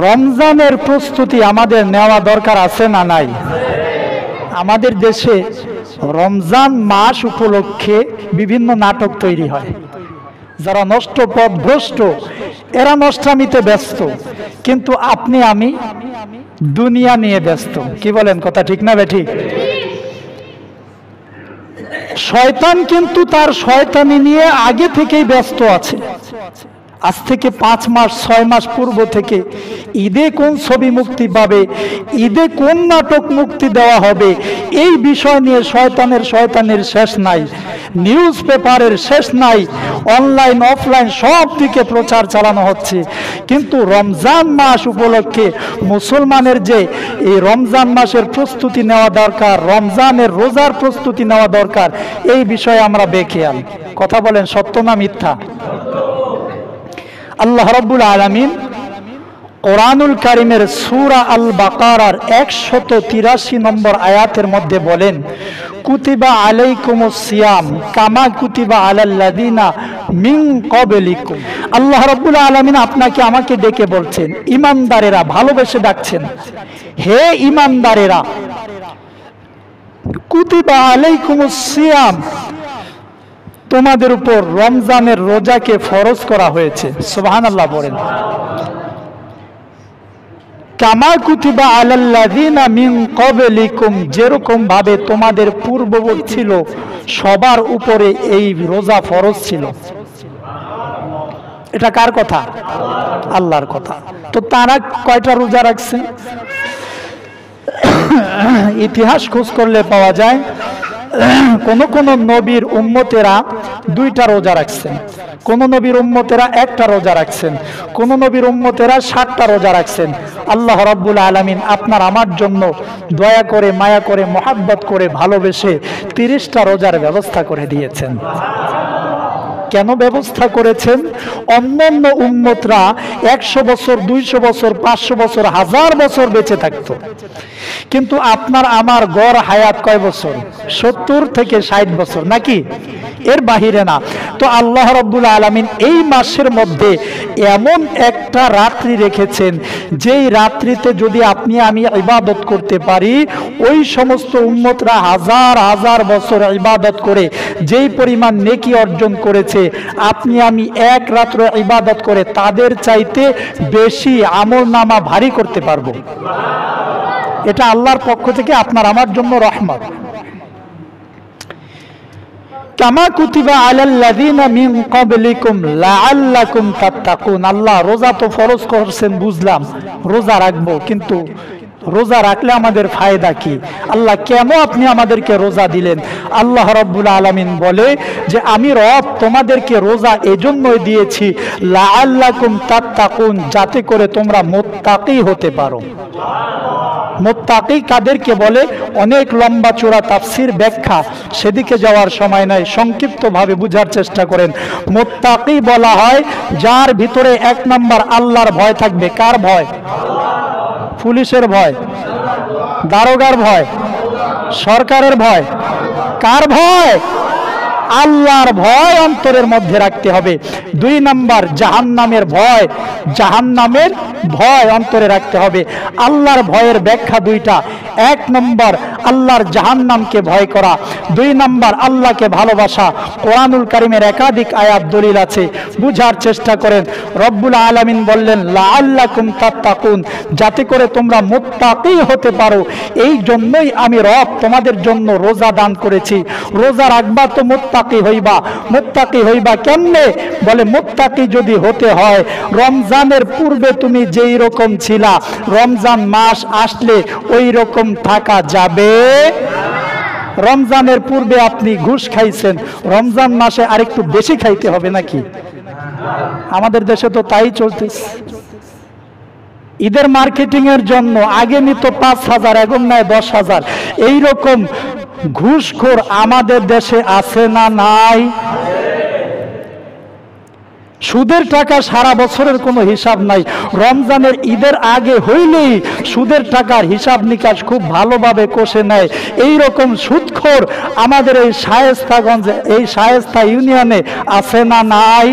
রমজানের প্রস্তুতি আমাদের নেওয়া দরকার আছে না নাই? আমাদের দেশে রমজান মাস উপলক্ষে বিভিন্ন নাটক তৈরি হয়। যারা নষ্ট পথভ্রষ্ট এরা নষ্টামিতে ব্যস্ত, কিন্তু আপনি আমি দুনিয়া নিয়ে ব্যস্ত। কি বলেন, কথা ঠিক না বেঠিক? শয়তান কিন্তু তার শয়তানি নিয়ে আগে থেকেই ব্যস্ত আছে। আজ থেকে 5 মাস 6 মাস পূর্ব থেকে ঈদে কোন ছবি মুক্তি পাবে, ঈদে কোন নাটক মুক্তি দেওয়া হবে, এই বিষয় নিয়ে শয়তানের শেষ নাই, নিউজ পেপারের শেষ নাই, অনলাইন অফলাইন সব দিকে প্রচার চালানো হচ্ছে। কিন্তু রমজান মাস উপলক্ষে মুসলমানের যে এই রমজান মাসের প্রস্তুতি নেওয়া দরকার, রমজানের রোজার প্রস্তুতি নেওয়া দরকার, এই বিষয়ে আমরা বেখেয়াল। কথা বলেন, সত্য না মিথ্যা? আল্লাহ রাব্বুল আলামিন কোরআনুল কারীমের সূরা আল বাকারার 183 নম্বর আয়াতের মধ্যে বলেন, কুতিবা আলাইকুমুস সিয়াম কামা কুতিবা আলাল্লাযিনা মিন ক্বাবলিকুম। আল্লাহ রাব্বুল আলামিন আপনাকে আমাকে ডেকে বলছেন, ঈমানদারেরা, ভালোবেসে ডাকছেন, হে ঈমানদারেরা, কুতিবা আলাইকুমুস সিয়াম, তোমাদের উপর রমজানের রোজাকে ফরজ করা হয়েছে। সুবহানাল্লাহ বলেন। কামা কুতিবা আলাল্লাযিনা মিন ক্বাবলিকুম, যেরকম ভাবে তোমাদের পূর্ববর্তী ছিল সবার উপরে এই রোজা ফরজ ছিল। এটা কার কথা? আল্লাহর কথা। তো তারা কয়টা রোজা রাখছে? ইতিহাস খোঁজ করলে পাওয়া যায় কোন কোন নবীর উম্মতেরা 2টা রোজা রাখছেন, কোন নবীর উম্মতেরা 1টা রোজা রাখছেন, কোন নবীর উম্মতেরা 7টা রোজা রাখছেন। আল্লাহ রাব্বুল আলামিন আপনার আমার জন্য দয়া করে, মায়া করে, মোহাব্বত করে, ভালোবেসে 30টা রোজার ব্যবস্থা করে দিয়েছেন। কেন ব্যবস্থা করেছেন? অন্যান্য উম্মতরা 100 বছর, 200 বছর, 500 বছর, 1000 বছর বেঁচে থাকতো, কিন্তু আপনার আমার গড় হায়াত কয় বছর? 70 থেকে 60 বছর, নাকি? এর বাহিরে না। তো আল্লাহ রাব্বুল আলামিন এই মাসের মধ্যে এমন একটা রাত্রি রেখেছেন, যেই রাত্রিতে যদি আপনি আমি ইবাদত করতে পারি, ওই সমস্ত উম্মতরা 1000 বছর ইবাদত করে যেই পরিমাণ নেকি অর্জন করেছে, আপনি আমি এক রাত্র ইবাদত করে তাদের চাইতে বেশি আমলনামা ভারী করতে পারবো। এটা আল্লাহর পক্ষ থেকে আপনার আমার জন্য রহমত। কামা কুতিবা আলাল্লাযিনা মিন ক্বাবলিকুম লাআল্লাকুম তাত্তাকুন। আল্লাহ রোজা তো ফরজ করছেন, বুঝলাম, রোজা রাখবো, কিন্তু রোজা রাখলে আমাদের ফায়দা কি? আল্লাহ কেন আপনি আমাদেরকে রোজা দিলেন? আল্লাহ রাব্বুল আলামিন বলে যে আমি রব তোমাদেরকে রোজা এজন্যই দিয়েছি লাআল্লাকুম তাত্তাকুন, যাতে করে তোমরা মুত্তাকি হতে পারো। মুত্তাকি কাদেরকে বলে? অনেক লম্বা চূড়া তাফসীর ব্যাখ্যা, সেদিকে যাওয়ার সময় নাই, সংক্ষিপ্তভাবে বুঝার চেষ্টা করেন। মুত্তাকি বলা হয় যার ভিতরে 1 নম্বর আল্লাহর ভয় থাকবে। কার ভয়? পুলিশের ভয়, দারোগার ভয়, সরকারের ভয়। কার ভয়? আল্লাহর ভয় অন্তরের মধ্যে রাখতে হবে। 2 নম্বর জাহান্নামের ভয়, জাহান্নামের ভয় অন্তরে রাখতে হবে। আল্লাহর ভয়ের ব্যাখ্যা 2টা। 1 নম্বর আল্লাহর জাহান্নামকে ভয় করা, 2 নম্বর আল্লাহকে ভালোবাসা। কোরআনুল কারীমের একাধিক আয়াত দলিল আছে, বুঝার চেষ্টা করেন। রব্বুল আলামিন বললেন লাআল্লাকুম তাত্তাকুন, যাতে করে তোমরা মুত্তাকি হতে পারো। এই জন্যই আমি রব তোমাদের জন্য রোজা দান করেছি। রোজা রাখবা তো মুত্তাকি হইবা। মুত্তাকি হইবা কেমনে? বলে মুত্তাকি যদি হতে হয়, রমজানের পূর্বে তুমি যেই রকম ছিলা, রমজান মাস আসলে ওই রকম থাকা যাবে। রমজানের পূর্বে আপনি ঘুষ খাইছেন, রমজান মাসে আরেকটু বেশি খাইতে হবে, নাকি? আমাদের দেশে তো তাই চলতেছে। ঈদের মার্কেটিং এর জন্য আগে নিত 5000, এখন নেয় 10,000। এইরকম ঘুষখোর আমাদের দেশে আছে না নাই? সুদের টাকা সারা বছরের কোনো হিসাব নাই, রমজানের ঈদের আগে হইলেই সুদের টাকার হিসাব নিকাশ খুব ভালোভাবে কষে নেয়। এই রকম সুদখোর আমাদের এই শায়েস্তাগঞ্জে, এই শায়েস্তা ইউনিয়নে আছে না নাই?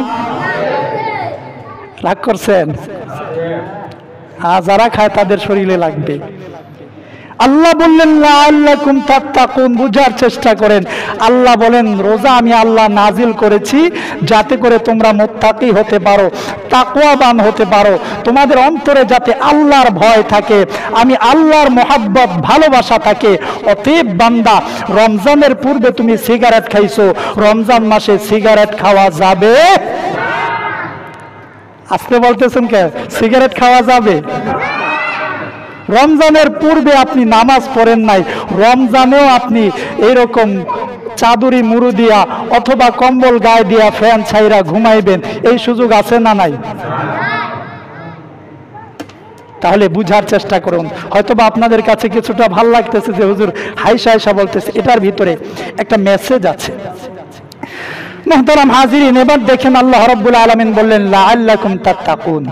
রাগ করছেন? আর যারা খায় তাদের শরীরে লাগবে। আল্লাহ বললেন লাআল্লাকুম তাত্তাকুন, বুঝার চেষ্টা করেন। আল্লাহ বলেন রোজা আমি আল্লাহ নাজিল করেছি যাতে করে তোমরা মুত্তাকি হতে পারো, তাকওয়াবান হতে পারো, তোমাদের অন্তরে যাতে আল্লাহর ভয় থাকে, আমি আল্লাহর মোহাব্বত ভালোবাসা থাকে। অতএব বান্দা, রমজানের পূর্বে তুমি সিগারেট খাইছো, রমজান মাসে সিগারেট খাওয়া যাবে? আজকে বলতেছেন কে সিগারেট খাওয়া যাবে? রমজানের পূর্বে আপনি নামাজ পড়েন নাই, রমজানেও আপনি এইরকম চাদরি মুড়ু দিয়া অথবা কম্বল গায়ে দিয়া ফ্যান ছাইরা ঘুমাইবেন, এই সুযোগ আছে না নাই? তাহলে বুঝার চেষ্টা করুন। হয়তোবা আপনাদের কাছে কিছুটা ভাল লাগতেছে যে হুজুর হাইসা হাইসা বলতেছে, এটার ভিতরে একটা মেসেজ আছে। মুহতারাম হাজিরিন, এবার দেখেন আল্লাহ রাব্বুল আলামিন বললেন লাআল্লাকুম তাত্তাকুন,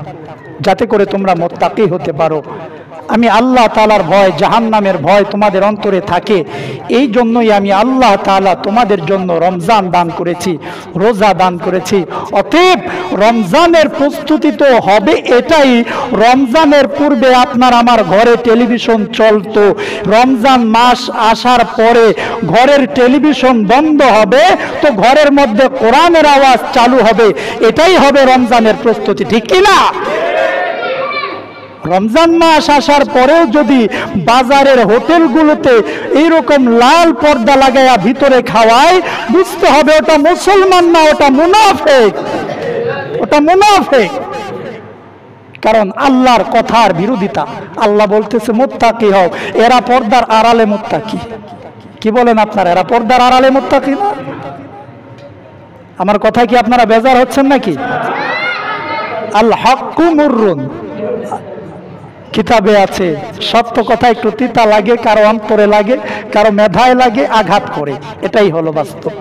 যাতে করে তোমরা মুত্তাকি হতে পারো। আমি আল্লাহ তাআলার ভয়, জাহান্নামের ভয় তোমাদের অন্তরে থাকে, এই জন্যই আমি আল্লাহ তাআলা তোমাদের জন্য রমজান দান করেছি, রোজা দান করেছি। অতএব রমজানের প্রস্তুতি তো হবে এটাই, রমজানের পূর্বে আপনার আমার ঘরে টেলিভিশন চলতো, রমজান মাস আসার পরে ঘরের টেলিভিশন বন্ধ হবে, তো ঘরের মধ্যে কোরআনের আওয়াজ চালু হবে, এটাই হবে রমজানের প্রস্তুতি, ঠিক কি না? রমজান মাস আসার পরেও যদি বাজারের হোটেলগুলোতে এইরকম লাল পর্দা লাগাইয়া ভিতরে খাওয়ায়, বুঝতে হবে ওটা মুসলমান না, ওটা মুনাফিক, ওটা মুনাফিক। কারণ আল্লাহর কথার বিরোধিতা। আল্লাহ বলতেছে মুত্তাকি হও, এরা পর্দার আড়ালে মুত্তাকি। কি বলেন আপনারা, এরা পর্দার আড়ালে মুত্তাকি না? আমার কথায় কি আপনারা বেজার হচ্ছেন নাকি? আল হাক্কু মুররুন, কিতাবে আছে সত্য কথা একটু তিতা লাগে, কারো অন্তরে লাগে, কারো মেধায় লাগে, আঘাত করে, এটাই হলো বাস্তব।